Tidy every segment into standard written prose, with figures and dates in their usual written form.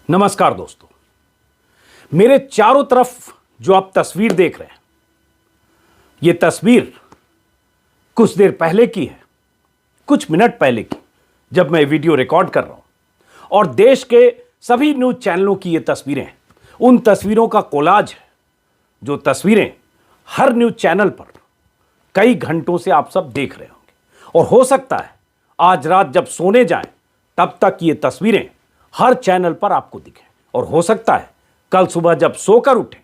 नमस्कार दोस्तों, मेरे चारों तरफ जो आप तस्वीर देख रहे हैं, यह तस्वीर कुछ देर पहले की है, कुछ मिनट पहले की, जब मैं वीडियो रिकॉर्ड कर रहा हूं। और देश के सभी न्यूज चैनलों की ये तस्वीरें हैं। उन तस्वीरों का कोलाज है, जो तस्वीरें हर न्यूज चैनल पर कई घंटों से आप सब देख रहे होंगे। और हो सकता है आज रात जब सोने जाएं, तब तक ये तस्वीरें हर चैनल पर आपको दिखें। और हो सकता है कल सुबह जब सोकर उठें,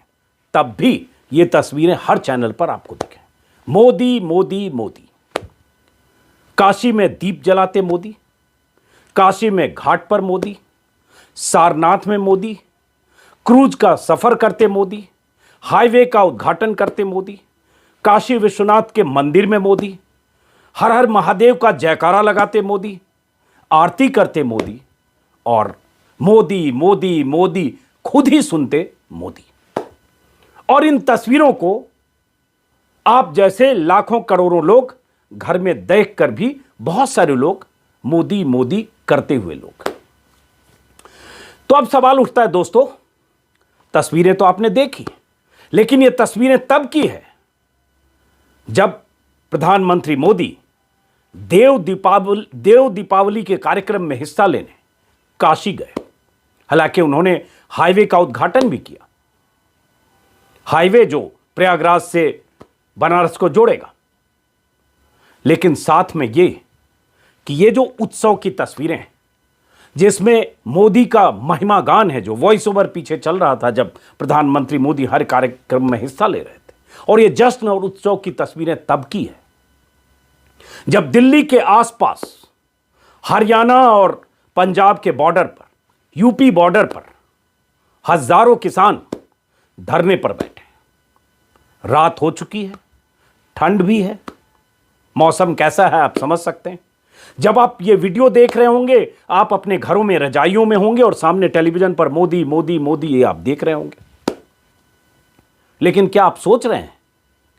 तब भी ये तस्वीरें हर चैनल पर आपको दिखें। मोदी मोदी मोदी, काशी में दीप जलाते मोदी, काशी में घाट पर मोदी, सारनाथ में मोदी, क्रूज का सफर करते मोदी, हाईवे का उद्घाटन करते मोदी, काशी विश्वनाथ के मंदिर में मोदी, हर हर महादेव का जयकारा लगाते मोदी, आरती करते मोदी, और मोदी मोदी मोदी खुद ही सुनते मोदी। और इन तस्वीरों को आप जैसे लाखों करोड़ों लोग घर में देखकर भी बहुत सारे लोग मोदी मोदी करते हुए लोग। तो अब सवाल उठता है दोस्तों, तस्वीरें तो आपने देखी, लेकिन ये तस्वीरें तब की है जब प्रधानमंत्री मोदी देव दीपावली के कार्यक्रम में हिस्सा लेने काशी गए। हालांकि उन्होंने हाईवे का उद्घाटन भी किया, हाईवे जो प्रयागराज से बनारस को जोड़ेगा। लेकिन साथ में ये कि ये जो उत्सव की तस्वीरें हैं, जिसमें मोदी का महिमा गान है, जो वॉइस ओवर पीछे चल रहा था जब प्रधानमंत्री मोदी हर कार्यक्रम में हिस्सा ले रहे थे, और ये जश्न और उत्सव की तस्वीरें तब की है जब दिल्ली के आसपास हरियाणा और पंजाब के बॉर्डर पर, यूपी बॉर्डर पर हजारों किसान धरने पर बैठे। रात हो चुकी है, ठंड भी है, मौसम कैसा है आप समझ सकते हैं। जब आप ये वीडियो देख रहे होंगे, आप अपने घरों में रजाइयों में होंगे और सामने टेलीविजन पर मोदी मोदी मोदी ये आप देख रहे होंगे। लेकिन क्या आप सोच रहे हैं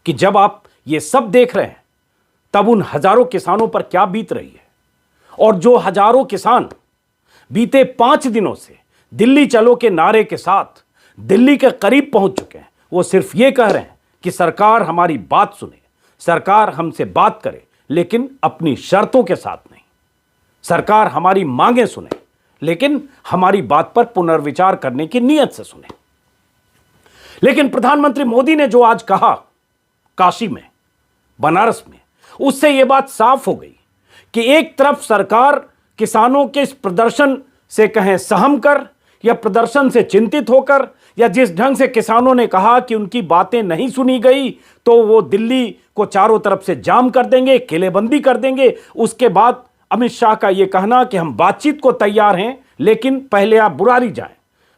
कि जब आप ये सब देख रहे हैं, तब उन हजारों किसानों पर क्या बीत रही है? और जो हजारों किसान बीते 5 दिनों से दिल्ली चलो के नारे के साथ दिल्ली के करीब पहुंच चुके हैं, वो सिर्फ ये कह रहे हैं कि सरकार हमारी बात सुने, सरकार हमसे बात करे, लेकिन अपनी शर्तों के साथ नहीं। सरकार हमारी मांगें सुने, लेकिन हमारी बात पर पुनर्विचार करने की नीयत से सुने। लेकिन प्रधानमंत्री मोदी ने जो आज कहा काशी में, बनारस में, उससे यह बात साफ हो गई कि एक तरफ सरकार किसानों के इस प्रदर्शन से कहें सहम कर या प्रदर्शन से चिंतित होकर, या जिस ढंग से किसानों ने कहा कि उनकी बातें नहीं सुनी गई तो वो दिल्ली को चारों तरफ से जाम कर देंगे, किलेबंदी कर देंगे। उसके बाद अमित शाह का यह कहना कि हम बातचीत को तैयार हैं, लेकिन पहले आप बुरारी जाएं।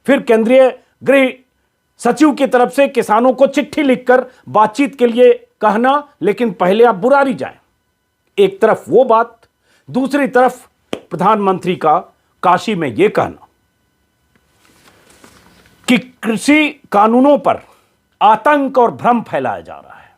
फिर केंद्रीय गृह सचिव की तरफ से किसानों को चिट्ठी लिखकर बातचीत के लिए कहना, लेकिन पहले आप बुरारी जाएं। एक तरफ वो बात, दूसरी तरफ प्रधानमंत्री का काशी में यह कहना कि कृषि कानूनों पर आतंक और भ्रम फैलाया जा रहा है।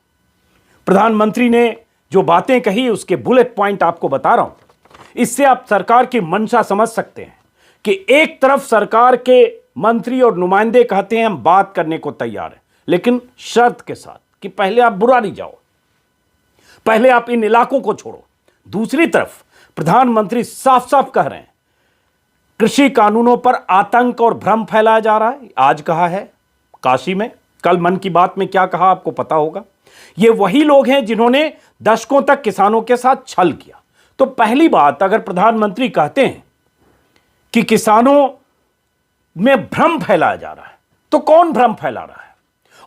प्रधानमंत्री ने जो बातें कही उसके बुलेट पॉइंट आपको बता रहा हूं। इससे आप सरकार की मंशा समझ सकते हैं कि एक तरफ सरकार के मंत्री और नुमाइंदे कहते हैं हम बात करने को तैयार हैं, लेकिन शर्त के साथ कि पहले आप बुरारी जाओ, पहले आप इन इलाकों को छोड़ो। दूसरी तरफ प्रधानमंत्री साफ साफ कह रहे हैं कृषि कानूनों पर आतंक और भ्रम फैलाया जा रहा है। आज कहा है काशी में, कल मन की बात में क्या कहा आपको पता होगा। ये वही लोग हैं जिन्होंने दशकों तक किसानों के साथ छल किया। तो पहली बात, अगर प्रधानमंत्री कहते हैं कि किसानों में भ्रम फैलाया जा रहा है, तो कौन भ्रम फैला रहा है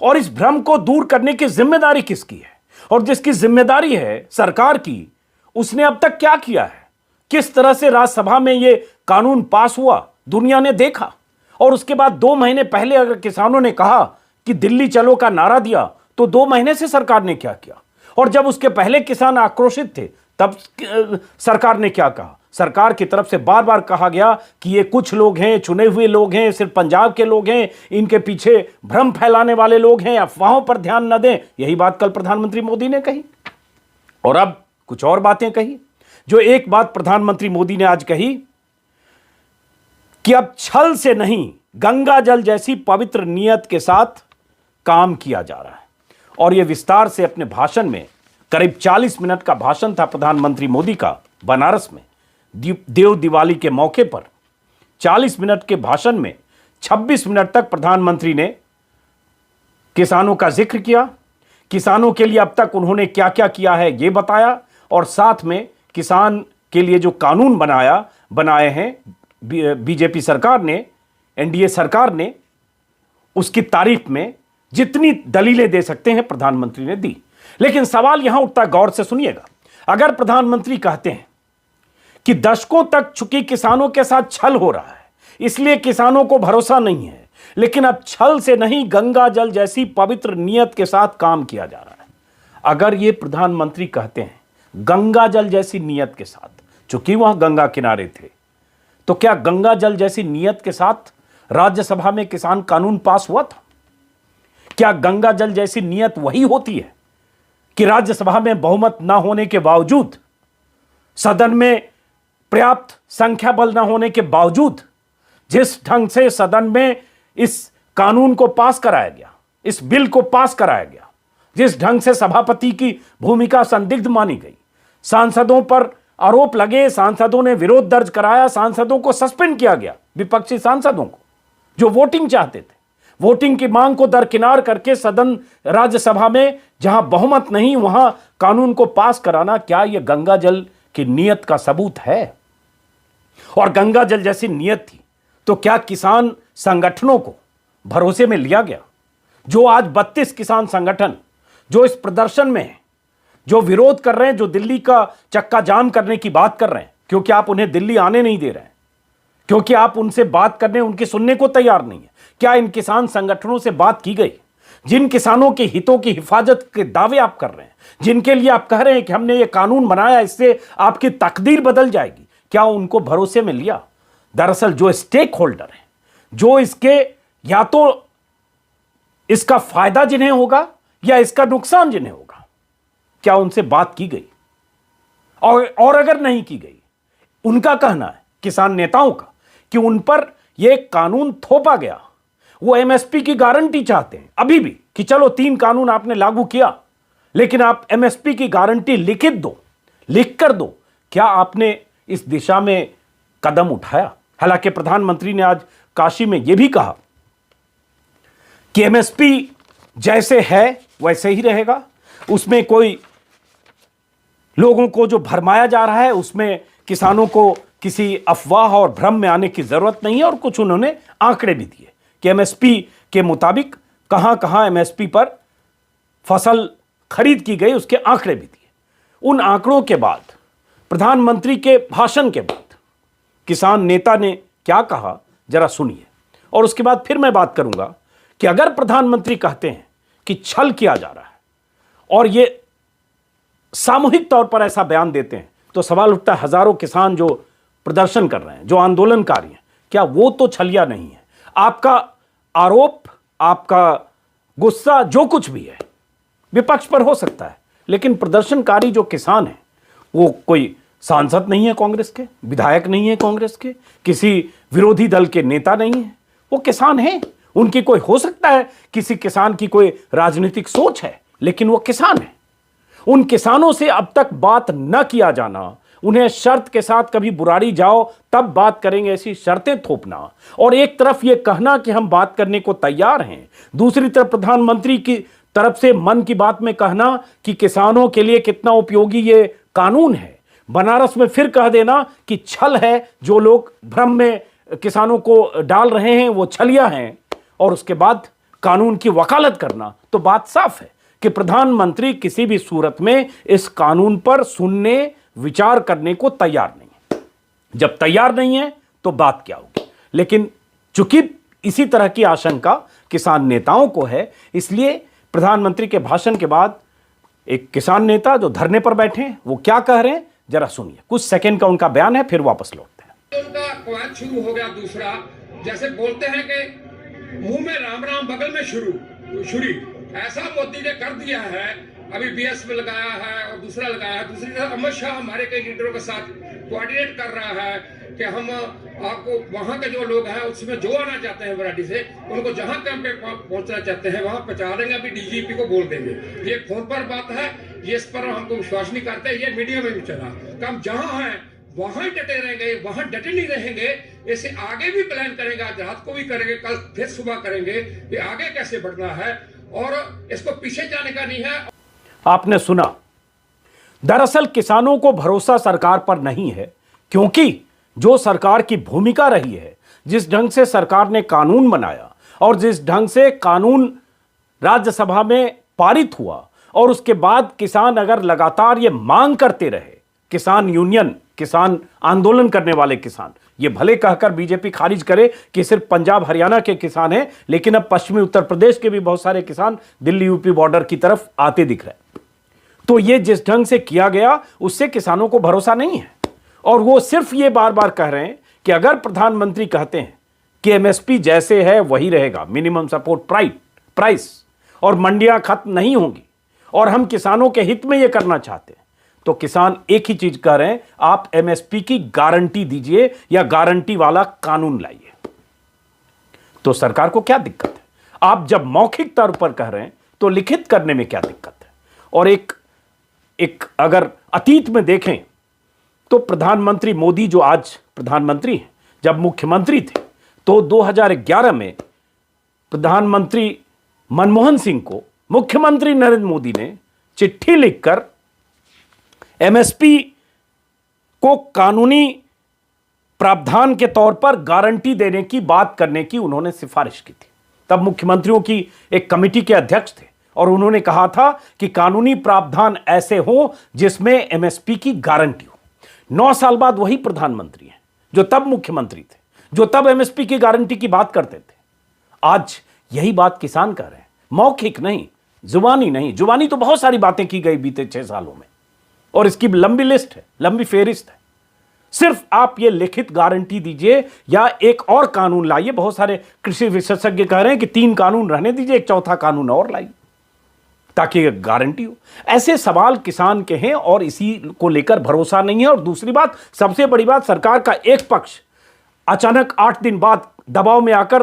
और इस भ्रम को दूर करने की जिम्मेदारी किसकी है? और जिसकी जिम्मेदारी है सरकार की, उसने अब तक क्या किया है? किस तरह से राज्यसभा में यह कानून पास हुआ दुनिया ने देखा। और उसके बाद 2 महीने पहले अगर किसानों ने कहा कि दिल्ली चलो का नारा दिया, तो 2 महीने से सरकार ने क्या किया? और जब उसके पहले किसान आक्रोशित थे, तब सरकार ने क्या कहा? सरकार की तरफ से बार बार कहा गया कि ये कुछ लोग हैं, चुने हुए लोग हैं, सिर्फ पंजाब के लोग हैं, इनके पीछे भ्रम फैलाने वाले लोग हैं, अफवाहों पर ध्यान न दें। यही बात कल प्रधानमंत्री मोदी ने कही। और अब कुछ और बातें कही। जो एक बात प्रधानमंत्री मोदी ने आज कही कि अब छल से नहीं गंगा जल जैसी पवित्र नीयत के साथ काम किया जा रहा है। और यह विस्तार से अपने भाषण में, करीब 40 मिनट का भाषण था प्रधानमंत्री मोदी का बनारस में देव दिवाली के मौके पर। 40 मिनट के भाषण में 26 मिनट तक प्रधानमंत्री ने किसानों का जिक्र किया, किसानों के लिए अब तक उन्होंने क्या क्या किया है यह बताया, और साथ में किसान के लिए जो कानून बनाए हैं बीजेपी सरकार ने, एनडीए सरकार ने, उसकी तारीफ में जितनी दलीलें दे सकते हैं प्रधानमंत्री ने दी। लेकिन सवाल यहां उठता है, गौर से सुनिएगा, अगर प्रधानमंत्री कहते हैं कि दशकों तक चुकी किसानों के साथ छल हो रहा है इसलिए किसानों को भरोसा नहीं है, लेकिन अब छल से नहीं गंगा जल जैसी पवित्र नीयत के साथ काम किया जा रहा है, अगर ये प्रधानमंत्री कहते हैं गंगा जल जैसी नीयत के साथ, चूंकि वहां गंगा किनारे थे, तो क्या गंगा जल जैसी नीयत के साथ राज्यसभा में किसान कानून पास हुआ था? क्या गंगा जल जैसी नीयत वही होती है कि राज्यसभा में बहुमत ना होने के बावजूद, सदन में पर्याप्त संख्या बल न होने के बावजूद, जिस ढंग से सदन में इस कानून को पास कराया गया, इस बिल को पास कराया गया, जिस ढंग से सभापति की भूमिका संदिग्ध मानी गई, सांसदों पर आरोप लगे, सांसदों ने विरोध दर्ज कराया, सांसदों को सस्पेंड किया गया, विपक्षी सांसदों को जो वोटिंग चाहते थे, वोटिंग की मांग को दरकिनार करके सदन राज्यसभा में जहां बहुमत नहीं वहां कानून को पास कराना, क्या यह गंगा जल की नीयत का सबूत है? और गंगा जल जैसी नीयत थी तो क्या किसान संगठनों को भरोसे में लिया गया? जो आज 32 किसान संगठन जो इस प्रदर्शन में हैं, जो विरोध कर रहे हैं, जो दिल्ली का चक्का जाम करने की बात कर रहे हैं, क्योंकि आप उन्हें दिल्ली आने नहीं दे रहे हैं, क्योंकि आप उनसे बात करने, उनकी सुनने को तैयार नहीं है। क्या इन किसान संगठनों से बात की गई? जिन किसानों के हितों की हिफाजत के दावे आप कर रहे हैं, जिनके लिए आप कह रहे हैं कि हमने ये कानून बनाया, इससे आपकी तकदीर बदल जाएगी, क्या उनको भरोसे में लिया? दरअसल जो स्टेक होल्डर है, जो इसके या तो इसका फायदा जिन्हें होगा या इसका नुकसान जिन्हें होगा, क्या उनसे बात की गई? और अगर नहीं की गई, उनका कहना है, किसान नेताओं का, कि उन पर यह कानून थोपा गया, वो एमएसपी की गारंटी चाहते हैं अभी भी, कि चलो 3 कानून आपने लागू किया, लेकिन आप एमएसपी की गारंटी लिखित दो, लिख कर दो। क्या आपने इस दिशा में कदम उठाया? हालांकि प्रधानमंत्री ने आज काशी में यह भी कहा कि एमएसपी जैसे है वैसे ही रहेगा, उसमें कोई लोगों को जो भरमाया जा रहा है उसमें किसानों को किसी अफवाह और भ्रम में आने की जरूरत नहीं है। और कुछ उन्होंने आंकड़े भी दिए कि एमएसपी के मुताबिक कहां कहां एमएसपी पर फसल खरीद की गई, उसके आंकड़े भी दिए। उन आंकड़ों के बाद, प्रधानमंत्री के भाषण के बाद किसान नेता ने क्या कहा, जरा सुनिए, और उसके बाद फिर मैं बात करूंगा कि अगर प्रधानमंत्री कहते हैं कि छल किया जा रहा है और ये सामूहिक तौर पर ऐसा बयान देते हैं, तो सवाल उठता है, हजारों किसान जो प्रदर्शन कर रहे हैं, जो आंदोलनकारी हैं, क्या वो तो छलिया नहीं है? आपका आरोप, आपका गुस्सा, जो कुछ भी है विपक्ष पर हो सकता है, लेकिन प्रदर्शनकारी जो किसान हैं वो कोई सांसद नहीं है कांग्रेस के, विधायक नहीं है कांग्रेस के, किसी विरोधी दल के नेता नहीं है, वो किसान हैं। उनकी कोई, हो सकता है किसी किसान की कोई राजनीतिक सोच है, लेकिन वो किसान है। उन किसानों से अब तक बात न किया जाना, उन्हें शर्त के साथ कभी बुराड़ी जाओ तब बात करेंगे, ऐसी शर्तें थोपना, और एक तरफ यह कहना कि हम बात करने को तैयार हैं, दूसरी तरफ प्रधानमंत्री की तरफ से मन की बात में कहना कि किसानों के लिए कितना उपयोगी ये कानून है, बनारस में फिर कह देना कि छल है, जो लोग भ्रम में किसानों को डाल रहे हैं वो छलिया हैं, और उसके बाद कानून की वकालत करना, तो बात साफ है कि प्रधानमंत्री किसी भी सूरत में इस कानून पर सुनने, विचार करने को तैयार नहीं है। जब तैयार नहीं है तो बात क्या होगी? लेकिन चूंकि इसी तरह की आशंका किसान नेताओं को है, इसलिए प्रधानमंत्री के भाषण के बाद एक किसान नेता जो धरने पर बैठे हैं वो क्या कह रहे हैं, जरा सुनिए। कुछ सेकंड का उनका बयान है, फिर वापस लौटते हैं। उनका कवायद शुरू हो गया। दूसरा, जैसे बोलते हैं कि मुंह में राम राम बगल में छुरी, ऐसा मोदी ने कर दिया है। अभी बीएस में लगाया है और दूसरा लगाया है। दूसरी तरफ अमित शाह हमारे कई लीडरों के साथ कोऑर्डिनेट कर रहा है कि हम आपको वहां के जो लोग हैं उसमें जो आना चाहते हैं वैरायटी से, उनको जहां कैंप पे पहुंचना चाहते हैं वहां पहुंचा देंगे, अभी डीजीपी को बोल देंगे। ये फोन पर बात है, ये इस पर हमको विश्वास नहीं करते, ये मीडिया में भी चला। हम जहां हैं वहां डटे रहेंगे, वहां डटे नहीं रहेंगे, इसे आगे भी प्लान करेंगे, आज रात को भी करेंगे, कल फिर सुबह करेंगे, ये आगे कैसे बढ़ना है और इसको पीछे जाने का नहीं है। आपने सुना, दरअसल किसानों को भरोसा सरकार पर नहीं है, क्योंकि जो सरकार की भूमिका रही है, जिस ढंग से सरकार ने कानून बनाया और जिस ढंग से कानून राज्यसभा में पारित हुआ, और उसके बाद किसान अगर लगातार ये मांग करते रहे, किसान यूनियन, किसान आंदोलन करने वाले किसान, ये भले कहकर बीजेपी खारिज करे कि सिर्फ पंजाब हरियाणा के किसान हैं, लेकिन अब पश्चिमी उत्तर प्रदेश के भी बहुत सारे किसान दिल्ली यूपी बॉर्डर की तरफ आते दिख रहे हैं। तो ये जिस ढंग से किया गया उससे किसानों को भरोसा नहीं है, और वो सिर्फ ये बार बार कह रहे हैं कि अगर प्रधानमंत्री कहते हैं कि एमएसपी जैसे है वही रहेगा, मिनिमम सपोर्ट प्राइस, और मंडियां खत्म नहीं होंगी, और हम किसानों के हित में ये करना चाहते हैं, तो किसान एक ही चीज कह रहे हैं, आप एमएसपी की गारंटी दीजिए या गारंटी वाला कानून लाइए। तो सरकार को क्या दिक्कत है? आप जब मौखिक तौर पर कह रहे हैं तो लिखित करने में क्या दिक्कत है? और एक अगर अतीत में देखें तो प्रधानमंत्री मोदी, जो आज प्रधानमंत्री हैं, जब मुख्यमंत्री थे तो 2011 में प्रधानमंत्री मनमोहन सिंह को मुख्यमंत्री नरेंद्र मोदी ने चिट्ठी लिखकर एमएसपी को कानूनी प्रावधान के तौर पर गारंटी देने की बात करने की उन्होंने सिफारिश की थी। तब मुख्यमंत्रियों की एक कमेटी के अध्यक्ष थे और उन्होंने कहा था कि कानूनी प्रावधान ऐसे हो जिसमें एमएसपी की गारंटी हो। 9 साल बाद वही प्रधानमंत्री हैं जो तब मुख्यमंत्री थे, जो तब एमएसपी की गारंटी की बात करते थे। आज यही बात किसान कर रहे हैं, मौखिक नहीं, जुबानी नहीं। जुबानी तो बहुत सारी बातें की गई बीते 6 सालों में, और इसकी लंबी लिस्ट है, लंबी फेहरिस्त है। सिर्फ आप ये लिखित गारंटी दीजिए या एक और कानून लाइए। बहुत सारे कृषि विशेषज्ञ कह रहे हैं कि 3 कानून रहने दीजिए, एक चौथा कानून और लाइए ताकि गारंटी हो। ऐसे सवाल किसान के हैं और इसी को लेकर भरोसा नहीं है। और दूसरी बात, सबसे बड़ी बात, सरकार का एक पक्ष अचानक 8 दिन बाद दबाव में आकर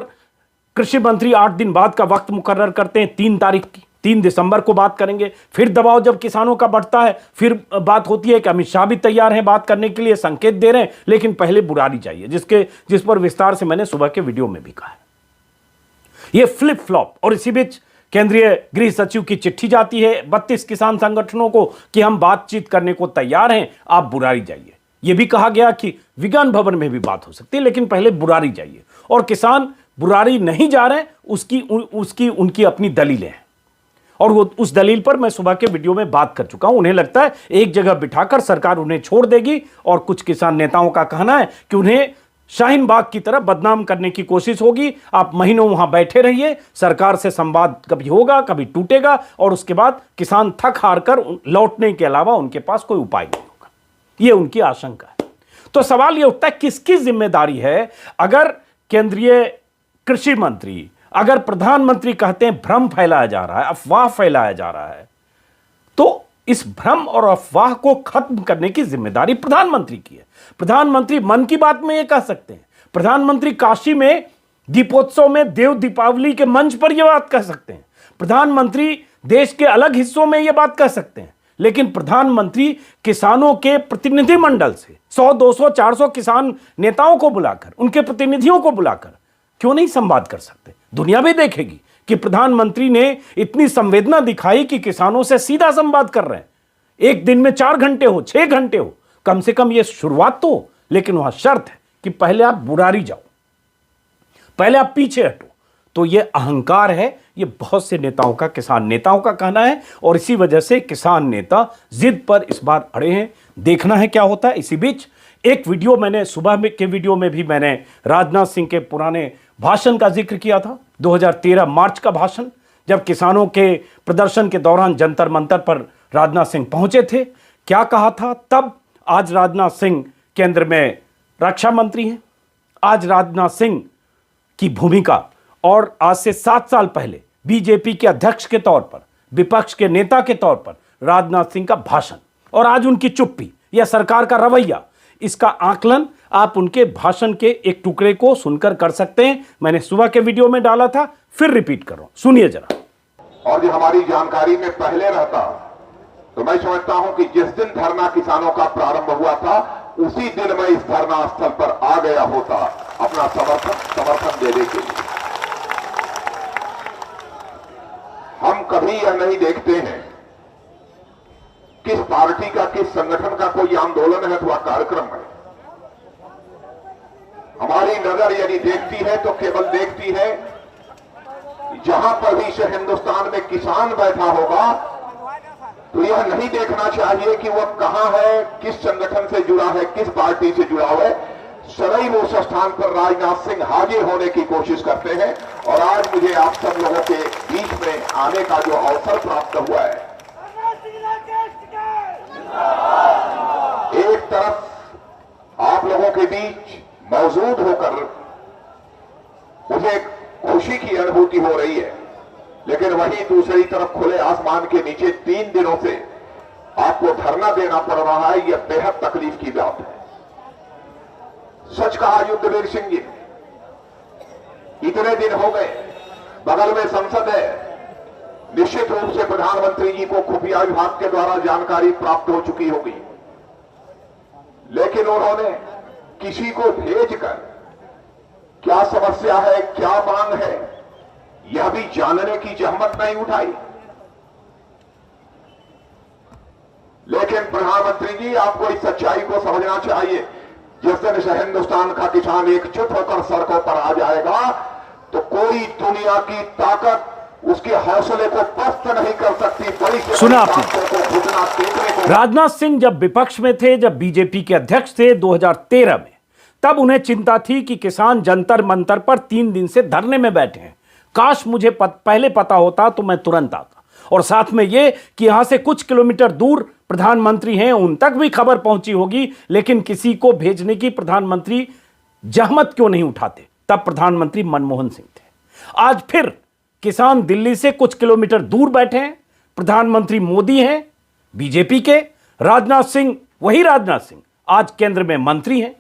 कृषि मंत्री 8 दिन बाद का वक्त मुकर्रर करते हैं, 3 तारीख की, 3 दिसंबर को बात करेंगे। फिर दबाव जब किसानों का बढ़ता है, फिर बात होती है कि अमित शाह भी तैयार हैं बात करने के लिए, संकेत दे रहे हैं, लेकिन पहले बुरारी चाहिए, जिस पर विस्तार से मैंने सुबह के वीडियो में भी कहा है। यह फ्लिप फ्लॉप। और इसी बीच केंद्रीय गृह सचिव की चिट्ठी जाती है 32 किसान संगठनों को कि हम बातचीत करने को तैयार हैं, आप बुरारी जाइए। यह भी कहा गया कि विज्ञान भवन में भी बात हो सकती है, लेकिन पहले बुरारी जाइए। और किसान बुरारी नहीं जा रहे हैं, उनकी अपनी दलीलें हैं, और वो उस दलील पर मैं सुबह के वीडियो में बात कर चुका हूं। उन्हें लगता है एक जगह बिठाकर सरकार उन्हें छोड़ देगी, और कुछ किसान नेताओं का कहना है कि उन्हें शाहीन बाग की तरह बदनाम करने की कोशिश होगी। आप महीनों वहां बैठे रहिए, सरकार से संवाद कभी होगा कभी टूटेगा, और उसके बाद किसान थक हार कर लौटने के अलावा उनके पास कोई उपाय नहीं होगा। यह उनकी आशंका है। तो सवाल यह उठता है, किसकी जिम्मेदारी है? अगर केंद्रीय कृषि मंत्री, अगर प्रधानमंत्री कहते हैं भ्रम फैलाया जा रहा है, अफवाह फैलाया जा रहा है, तो इस भ्रम और अफवाह को खत्म करने की जिम्मेदारी प्रधानमंत्री की है। प्रधानमंत्री मन की बात में यह कह सकते हैं, प्रधानमंत्री काशी में दीपोत्सव में देव दीपावली के मंच पर यह बात कह सकते हैं, प्रधानमंत्री देश के अलग हिस्सों में यह बात कह सकते हैं, लेकिन प्रधानमंत्री किसानों के प्रतिनिधि मंडल से 100, 200, 400 किसान नेताओं को बुलाकर, उनके प्रतिनिधियों को बुलाकर क्यों नहीं संवाद कर सकते? दुनिया भी देखेगी कि प्रधानमंत्री ने इतनी संवेदना दिखाई कि किसानों से सीधा संवाद कर रहे हैं। एक दिन में 4 घंटे हो, 6 घंटे हो, कम से कम यह शुरुआत तो हो। लेकिन वहां शर्त है कि पहले आप बुरारी जाओ, पहले आप पीछे हटो। तो यह अहंकार है, यह बहुत से नेताओं का, किसान नेताओं का कहना है, और इसी वजह से किसान नेता जिद पर इस बार अड़े हैं। देखना है क्या होता है। इसी बीच एक वीडियो मैंने सुबह के वीडियो में भी मैंने राजनाथ सिंह के पुराने भाषण का जिक्र किया था, 2013 मार्च का भाषण, जब किसानों के प्रदर्शन के दौरान जंतर मंतर पर राजनाथ सिंह पहुंचे थे। क्या कहा था तब? आज राजनाथ सिंह केंद्र में रक्षा मंत्री हैं। आज राजनाथ सिंह की भूमिका, और आज से 7 साल पहले बीजेपी के अध्यक्ष के तौर पर, विपक्ष के नेता के तौर पर राजनाथ सिंह का भाषण, और आज उनकी चुप्पी या सरकार का रवैया, इसका आकलन आप उनके भाषण के एक टुकड़े को सुनकर कर सकते हैं। मैंने सुबह के वीडियो में डाला था, फिर रिपीट कर रहा हूं, सुनिए जरा। और जो हमारी जानकारी में पहले रहता तो मैं समझता हूं कि जिस दिन धरना किसानों का प्रारंभ हुआ था उसी दिन मैं इस धरना स्थल पर आ गया होता अपना समर्थन देने के लिए। हम कभी यह नहीं देखते हैं किस पार्टी का, किस संगठन का कोई आंदोलन है अथवा कार्यक्रम है। हमारी नजर यदि देखती है तो केवल देखती है जहां पर भी से हिंदुस्तान में किसान बैठा होगा तो यह नहीं देखना चाहिए कि वह कहां है, किस संगठन से जुड़ा है, किस पार्टी से जुड़ा हुआ है। सदैव उस स्थान पर राजनाथ सिंह हाजिर होने की कोशिश करते हैं। और आज मुझे आप सब लोगों के बीच में आने का जो अवसर प्राप्त हुआ है, एक तरफ आप लोगों के बीच मौजूद होकर मुझे खुशी की अनुभूति हो रही है, लेकिन वहीं दूसरी तरफ खुले आसमान के नीचे 3 दिनों से आपको धरना देना पड़ रहा है। यह बेहद तकलीफ की बात है। सच कहा युद्धवीर सिंह जी, इतने दिन हो गए, बगल में संसद है, निश्चित रूप से प्रधानमंत्री जी को खुफिया विभाग के द्वारा जानकारी प्राप्त हो चुकी होगी, लेकिन उन्होंने किसी को भेजकर क्या समस्या है, क्या मांग है, यह भी जानने की जहमत नहीं उठाई। लेकिन प्रधानमंत्री जी, आपको इस सच्चाई को समझना चाहिए, जिस दिन से हिंदुस्तान का किसान एकजुट होकर सड़कों पर आ जाएगा तो कोई दुनिया की ताकत उसके हौसले को पस्त नहीं कर सकती। बड़ी सुना आपने, राजनाथ सिंह जब विपक्ष में थे, जब बीजेपी के अध्यक्ष थे 2013 में, तब उन्हें चिंता थी कि किसान जंतर मंतर पर 3 दिन से धरने में बैठे हैं। काश मुझे पहले पता होता तो मैं तुरंत आता। और साथ में यह कि यहां से कुछ किलोमीटर दूर प्रधानमंत्री हैं, उन तक भी खबर पहुंची होगी, लेकिन किसी को भेजने की प्रधानमंत्री जहमत क्यों नहीं उठाते। तब प्रधानमंत्री मनमोहन सिंह थे। आज फिर किसान दिल्ली से कुछ किलोमीटर दूर बैठे हैं, प्रधानमंत्री मोदी हैं बीजेपी के, राजनाथ सिंह वही राजनाथ सिंह आज केंद्र में मंत्री हैं।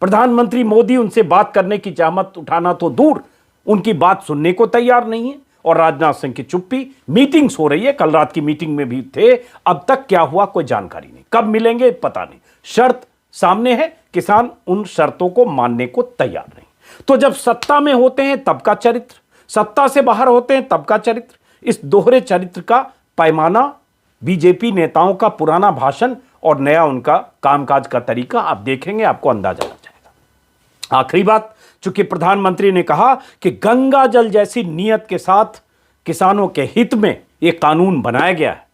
प्रधानमंत्री मोदी उनसे बात करने की जहमत उठाना तो दूर, उनकी बात सुनने को तैयार नहीं है। और राजनाथ सिंह की चुप्पी, मीटिंग्स हो रही है, कल रात की मीटिंग में भी थे, अब तक क्या हुआ कोई जानकारी नहीं, कब मिलेंगे पता नहीं। शर्त सामने है, किसान उन शर्तों को मानने को तैयार नहीं। तो जब सत्ता में होते हैं तब का चरित्र, सत्ता से बाहर होते हैं तब का चरित्र, इस दोहरे चरित्र का पैमाना बीजेपी नेताओं का पुराना भाषण और नया उनका कामकाज का तरीका आप देखेंगे, आपको अंदाजा लग जाएगा। आखिरी बात, चूंकि प्रधानमंत्री ने कहा कि गंगा जल जैसी नीयत के साथ किसानों के हित में यह कानून बनाया गया है,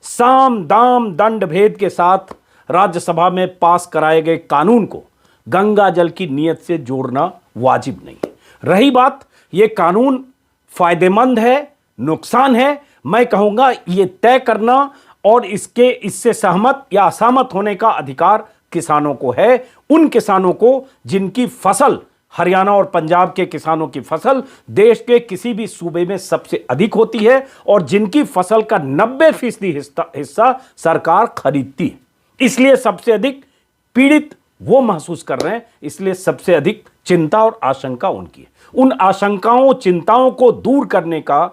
साम दाम दंड भेद के साथ राज्यसभा में पास कराए गए कानून को गंगा जल की नीयत से जोड़ना वाजिब नहीं है। रही बात यह कानून फायदेमंद है, नुकसान है, मैं कहूंगा यह तय करना और इससे सहमत या असहमत होने का अधिकार किसानों को है। उन किसानों को जिनकी फसल, हरियाणा और पंजाब के किसानों की फसल देश के किसी भी सूबे में सबसे अधिक होती है और जिनकी फसल का 90% हिस्सा सरकार खरीदती है, इसलिए सबसे अधिक पीड़ित वो महसूस कर रहे हैं, इसलिए सबसे अधिक चिंता और आशंका उनकी है। उन आशंकाओं, चिंताओं को दूर करने का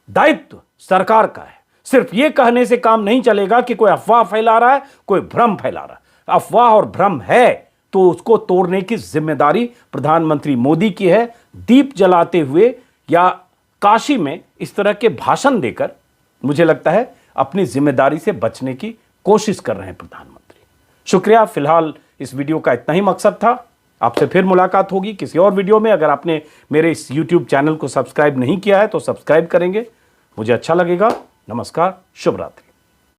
दायित्व सरकार का है। सिर्फ ये कहने से काम नहीं चलेगा कि कोई अफवाह फैला रहा है, कोई भ्रम फैला रहा है। अफवाह और भ्रम है तो उसको तोड़ने की जिम्मेदारी प्रधानमंत्री मोदी की है। दीप जलाते हुए या काशी में इस तरह के भाषण देकर मुझे लगता है अपनी जिम्मेदारी से बचने की कोशिश कर रहे हैं प्रधानमंत्री। शुक्रिया। फिलहाल इस वीडियो का इतना ही मकसद था। आपसे फिर मुलाकात होगी किसी और वीडियो में। अगर आपने मेरे इस YouTube चैनल को सब्सक्राइब नहीं किया है तो सब्सक्राइब करेंगे, मुझे अच्छा लगेगा। नमस्कार, शुभ रात्रि।